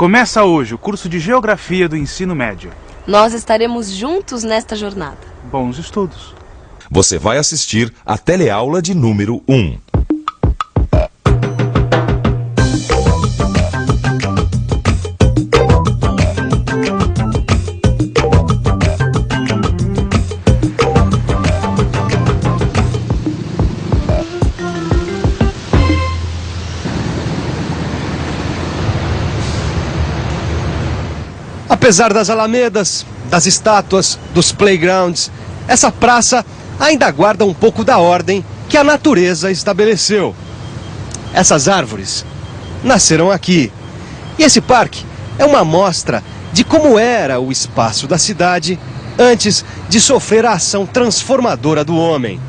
Começa hoje o curso de Geografia do Ensino Médio. Nós estaremos juntos nesta jornada. Bons estudos. Você vai assistir a teleaula de número 1. Apesar das alamedas, das estátuas, dos playgrounds, essa praça ainda guarda um pouco da ordem que a natureza estabeleceu. Essas árvores nasceram aqui. E esse parque é uma amostra de como era o espaço da cidade antes de sofrer a ação transformadora do homem.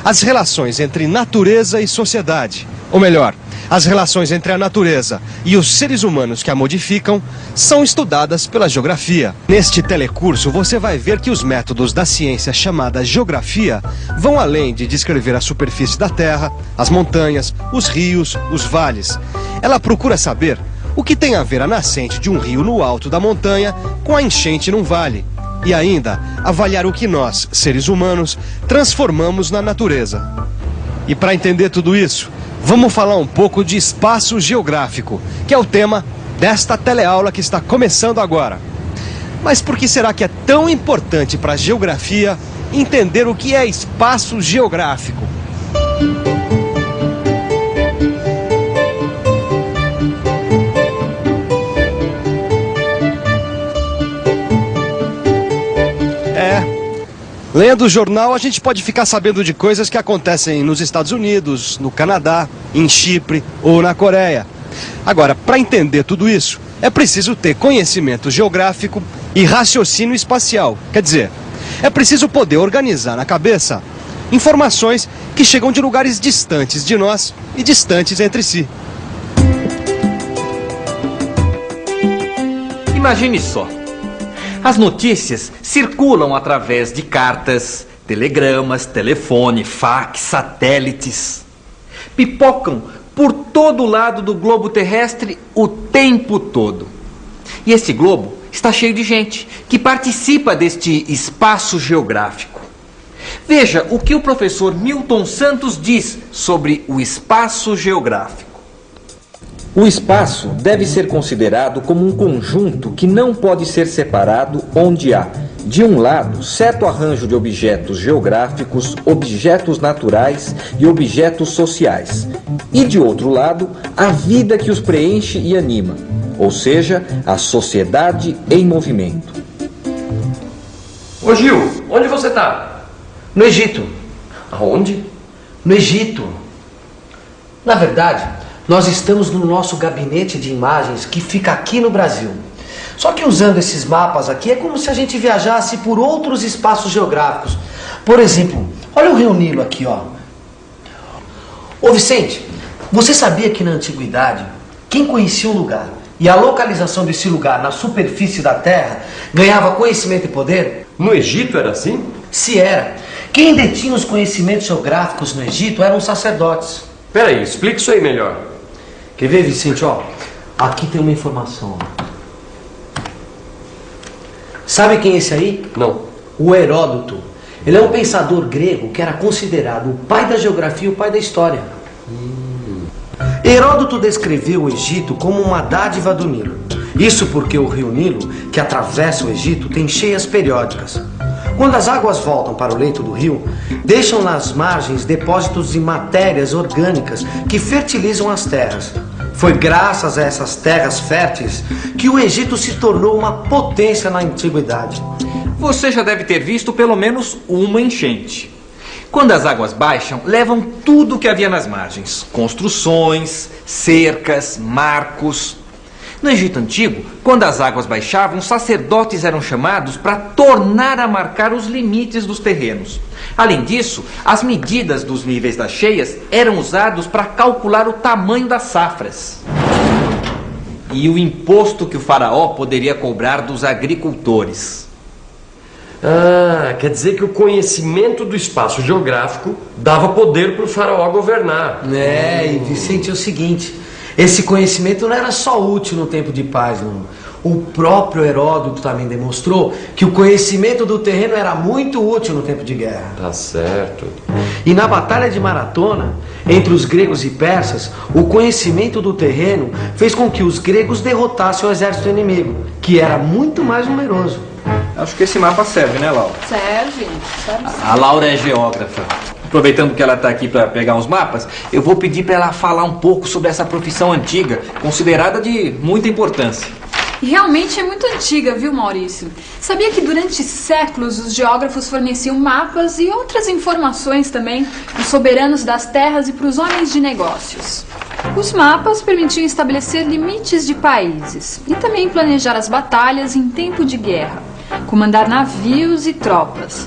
As relações entre natureza e sociedade, ou melhor, as relações entre a natureza e os seres humanos que a modificam, são estudadas pela geografia. Neste telecurso você vai ver que os métodos da ciência chamada geografia vão além de descrever a superfície da Terra, as montanhas, os rios, os vales. Ela procura saber o que tem a ver a nascente de um rio no alto da montanha com a enchente num vale. E ainda avaliar o que nós, seres humanos, transformamos na natureza. E para entender tudo isso, vamos falar um pouco de espaço geográfico, que é o tema desta teleaula que está começando agora. Mas por que será que é tão importante para a geografia entender o que é espaço geográfico? Lendo o jornal, a gente pode ficar sabendo de coisas que acontecem nos Estados Unidos, no Canadá, em Chipre ou na Coreia. Agora, para entender tudo isso, é preciso ter conhecimento geográfico e raciocínio espacial. Quer dizer, é preciso poder organizar na cabeça informações que chegam de lugares distantes de nós e distantes entre si. Imagine só. As notícias circulam através de cartas, telegramas, telefone, fax, satélites. Pipocam por todo lado do globo terrestre o tempo todo. E esse globo está cheio de gente que participa deste espaço geográfico. Veja o que o professor Milton Santos diz sobre o espaço geográfico. O espaço deve ser considerado como um conjunto que não pode ser separado, onde há, de um lado, certo arranjo de objetos geográficos, objetos naturais e objetos sociais, e de outro lado, a vida que os preenche e anima, ou seja, a sociedade em movimento. Ô Gil, onde você está? No Egito. Aonde? No Egito. Na verdade, nós estamos no nosso gabinete de imagens que fica aqui no Brasil. Só que usando esses mapas aqui é como se a gente viajasse por outros espaços geográficos. Por exemplo, olha o Rio Nilo aqui, ó. Ô Vicente, você sabia que na antiguidade, quem conhecia um lugar e a localização desse lugar na superfície da Terra ganhava conhecimento e poder? No Egito era assim? Se era. Quem detinha os conhecimentos geográficos no Egito eram os sacerdotes. Peraí, explica isso aí melhor. Quer ver, Vicente? Ó, aqui tem uma informação. Sabe quem é esse aí? Não. O Heródoto. Ele é um pensador grego que era considerado o pai da geografia e o pai da história. Heródoto descreveu o Egito como uma dádiva do Nilo. Isso porque o rio Nilo, que atravessa o Egito, tem cheias periódicas. Quando as águas voltam para o leito do rio, deixam nas margens depósitos de matérias orgânicas que fertilizam as terras. Foi graças a essas terras férteis que o Egito se tornou uma potência na antiguidade. Você já deve ter visto pelo menos uma enchente. Quando as águas baixam, levam tudo o que havia nas margens. Construções, cercas, marcos. No Egito Antigo, quando as águas baixavam, sacerdotes eram chamados para tornar a marcar os limites dos terrenos. Além disso, as medidas dos níveis das cheias eram usados para calcular o tamanho das safras. E o imposto que o faraó poderia cobrar dos agricultores. Ah, quer dizer que o conhecimento do espaço geográfico dava poder para o faraó governar. E Vicente, é o seguinte... Esse conhecimento não era só útil no tempo de paz, não. O próprio Heródoto também demonstrou que o conhecimento do terreno era muito útil no tempo de guerra. Tá certo. E na Batalha de Maratona, entre os gregos e persas, o conhecimento do terreno fez com que os gregos derrotassem o exército inimigo, que era muito mais numeroso. Acho que esse mapa serve, né, Laura? Serve. A Laura é geógrafa. Aproveitando que ela está aqui para pegar uns mapas, eu vou pedir para ela falar um pouco sobre essa profissão antiga, considerada de muita importância. E realmente é muito antiga, viu, Maurício? Sabia que durante séculos os geógrafos forneciam mapas e outras informações também para os soberanos das terras e para os homens de negócios. Os mapas permitiam estabelecer limites de países e também planejar as batalhas em tempo de guerra, comandar navios e tropas.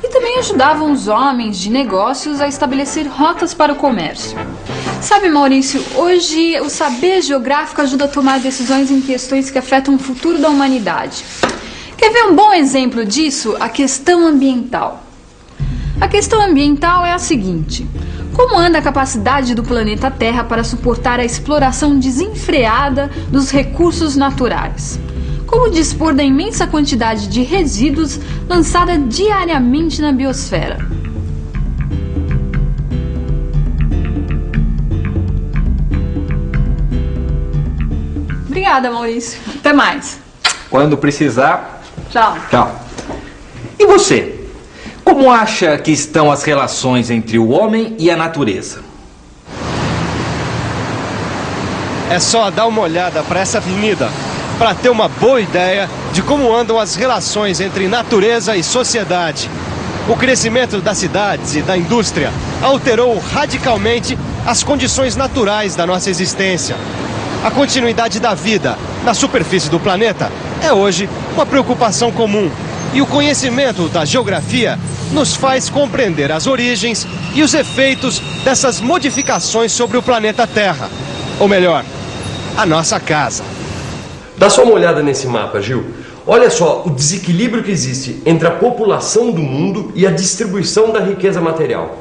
E também ajudavam os homens de negócios a estabelecer rotas para o comércio. Sabe, Maurício, hoje o saber geográfico ajuda a tomar decisões em questões que afetam o futuro da humanidade. Quer ver um bom exemplo disso? A questão ambiental. A questão ambiental é a seguinte: como anda a capacidade do planeta Terra para suportar a exploração desenfreada dos recursos naturais? Como dispor da imensa quantidade de resíduos lançada diariamente na biosfera? Obrigada, Maurício. Até mais. Quando precisar... Tchau. Tchau. E você? Como acha que estão as relações entre o homem e a natureza? É só dar uma olhada para essa avenida para ter uma boa ideia de como andam as relações entre natureza e sociedade. O crescimento das cidades e da indústria alterou radicalmente as condições naturais da nossa existência. A continuidade da vida na superfície do planeta é hoje uma preocupação comum. E o conhecimento da geografia nos faz compreender as origens e os efeitos dessas modificações sobre o planeta Terra. Ou melhor, a nossa casa. Dá só uma olhada nesse mapa, Gil. Olha só o desequilíbrio que existe entre a população do mundo e a distribuição da riqueza material.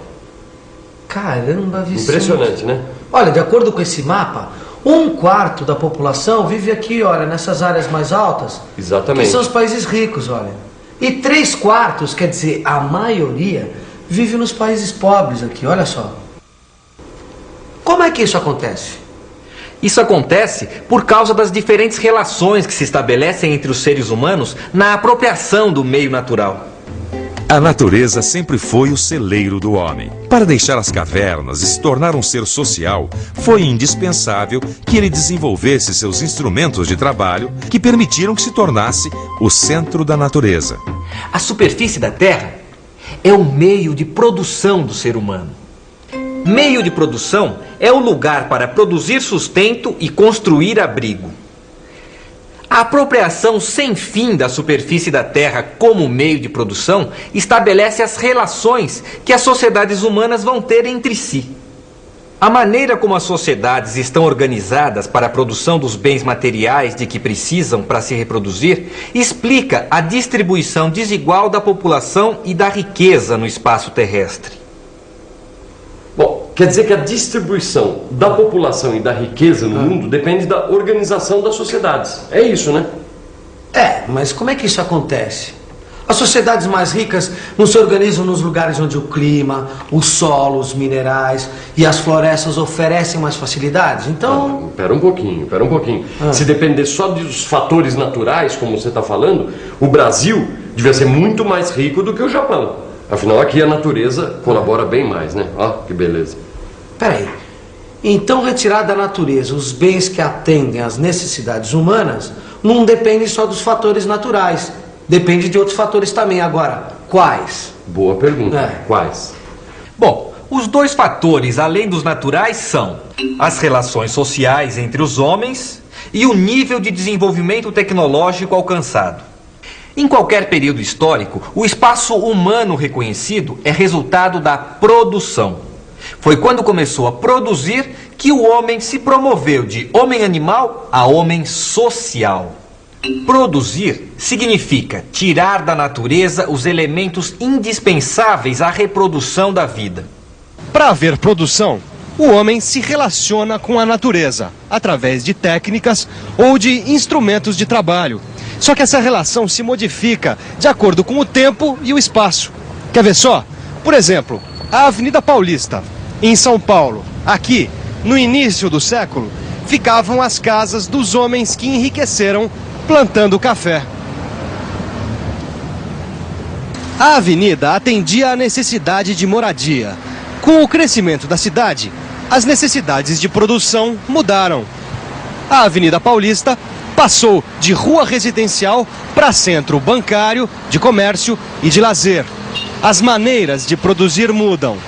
Caramba, Vicente. Impressionante, né? Olha, de acordo com esse mapa, 1/4 da população vive aqui, olha, nessas áreas mais altas. Exatamente. Que são os países ricos, olha. E 3/4, quer dizer, a maioria, vive nos países pobres aqui, olha só. Como é que isso acontece? Isso acontece por causa das diferentes relações que se estabelecem entre os seres humanos na apropriação do meio natural. A natureza sempre foi o celeiro do homem. Para deixar as cavernas e se tornar um ser social, foi indispensável que ele desenvolvesse seus instrumentos de trabalho que permitiram que se tornasse o centro da natureza. A superfície da Terra é o meio de produção do ser humano. Meio de produção é o lugar para produzir sustento e construir abrigo. A apropriação sem fim da superfície da Terra como meio de produção estabelece as relações que as sociedades humanas vão ter entre si. A maneira como as sociedades estão organizadas para a produção dos bens materiais de que precisam para se reproduzir explica a distribuição desigual da população e da riqueza no espaço terrestre. Bom, quer dizer que a distribuição da população e da riqueza no mundo depende da organização das sociedades. É isso, né? É, mas como é que isso acontece? As sociedades mais ricas não se organizam nos lugares onde o clima, o solo, os minerais e as florestas oferecem mais facilidades. Então... Pera um pouquinho. Se depender só dos fatores naturais, como você está falando, o Brasil devia ser muito mais rico do que o Japão. Afinal, aqui a natureza colabora bem mais, né? Ó, que beleza. Peraí. Então, retirar da natureza os bens que atendem às necessidades humanas não depende só dos fatores naturais. Depende de outros fatores também. Agora, quais? Boa pergunta. Quais? Bom, os dois fatores, além dos naturais, são as relações sociais entre os homens e o nível de desenvolvimento tecnológico alcançado. Em qualquer período histórico, o espaço humano reconhecido é resultado da produção. Foi quando começou a produzir que o homem se promoveu de homem animal a homem social. Produzir significa tirar da natureza os elementos indispensáveis à reprodução da vida. Para haver produção, o homem se relaciona com a natureza, através de técnicas ou de instrumentos de trabalho. Só que essa relação se modifica de acordo com o tempo e o espaço. Quer ver só? Por exemplo, a Avenida Paulista, em São Paulo. Aqui, no início do século, ficavam as casas dos homens que enriqueceram plantando café. A avenida atendia à necessidade de moradia. Com o crescimento da cidade, as necessidades de produção mudaram. A Avenida Paulista passou de rua residencial para centro bancário, de comércio e de lazer. As maneiras de produzir mudam.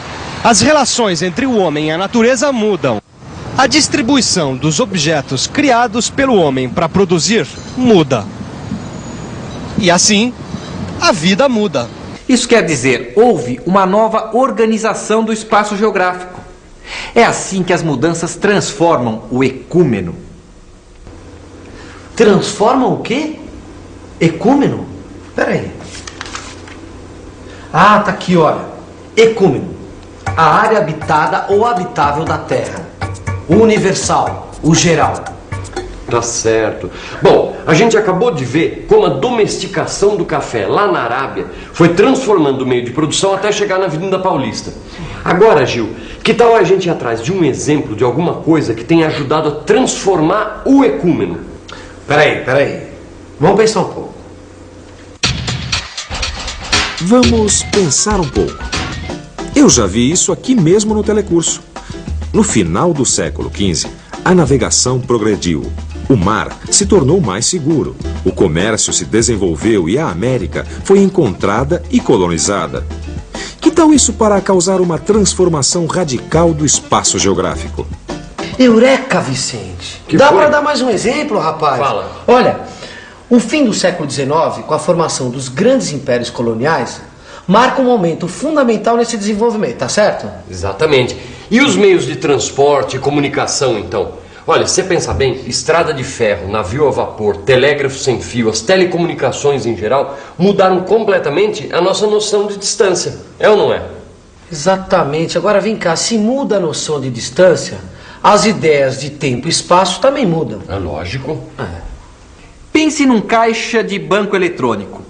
As relações entre o homem e a natureza mudam. A distribuição dos objetos criados pelo homem para produzir muda. E assim, a vida muda. Isso quer dizer, houve uma nova organização do espaço geográfico. É assim que as mudanças transformam o ecúmeno. Transformam o quê? Ecúmeno? Peraí. Ah, tá aqui, olha. Ecúmeno. A área habitada ou habitável da Terra. O universal, o geral. Tá certo. Bom, a gente acabou de ver como a domesticação do café lá na Arábia foi transformando o meio de produção até chegar na Avenida Paulista. Agora, Gil, que tal a gente ir atrás de um exemplo de alguma coisa que tenha ajudado a transformar o ecúmeno? Peraí. Vamos pensar um pouco. Vamos pensar um pouco. Eu já vi isso aqui mesmo no telecurso. No final do século XV, a navegação progrediu. O mar se tornou mais seguro. O comércio se desenvolveu e a América foi encontrada e colonizada. Que tal isso para causar uma transformação radical do espaço geográfico? Eureka, Vicente! Que Dá foi? para dar mais um exemplo, rapaz? Fala. Olha, o fim do século XIX, com a formação dos grandes impérios coloniais, marca um momento fundamental nesse desenvolvimento, tá certo? Exatamente. E os meios de transporte e comunicação, então? Olha, se você pensar bem, estrada de ferro, navio a vapor, telégrafo sem fio, as telecomunicações em geral, mudaram completamente a nossa noção de distância. É ou não é? Exatamente. Agora vem cá, se muda a noção de distância, as ideias de tempo e espaço também mudam. É lógico. Pense num caixa de banco eletrônico.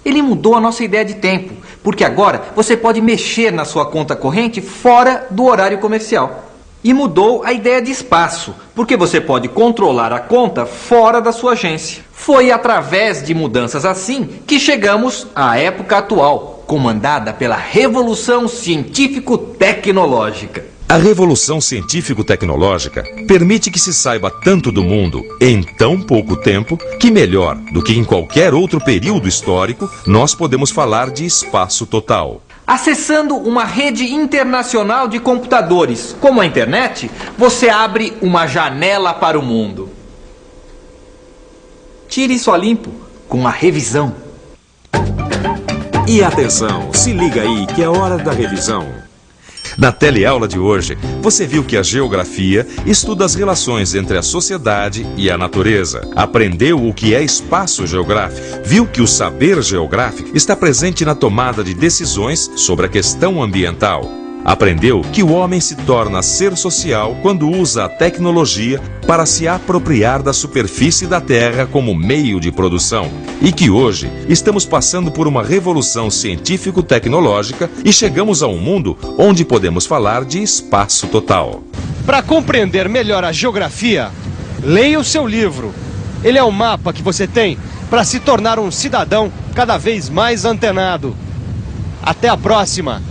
Ele mudou a nossa ideia de tempo, porque agora você pode mexer na sua conta corrente fora do horário comercial. E mudou a ideia de espaço, porque você pode controlar a conta fora da sua agência. Foi através de mudanças assim que chegamos à época atual, comandada pela Revolução Científico-Tecnológica. A revolução científico-tecnológica permite que se saiba tanto do mundo em tão pouco tempo que, melhor do que em qualquer outro período histórico, nós podemos falar de espaço total. Acessando uma rede internacional de computadores, como a internet, você abre uma janela para o mundo. Tire isso a limpo com a revisão. E atenção, se liga aí que é hora da revisão. Na teleaula de hoje, você viu que a geografia estuda as relações entre a sociedade e a natureza. Aprendeu o que é espaço geográfico. Viu que o saber geográfico está presente na tomada de decisões sobre a questão ambiental. Aprendeu que o homem se torna ser social quando usa a tecnologia para se apropriar da superfície da Terra como meio de produção. E que hoje estamos passando por uma revolução científico-tecnológica e chegamos a um mundo onde podemos falar de espaço total. Para compreender melhor a geografia, leia o seu livro. Ele é o mapa que você tem para se tornar um cidadão cada vez mais antenado. Até a próxima!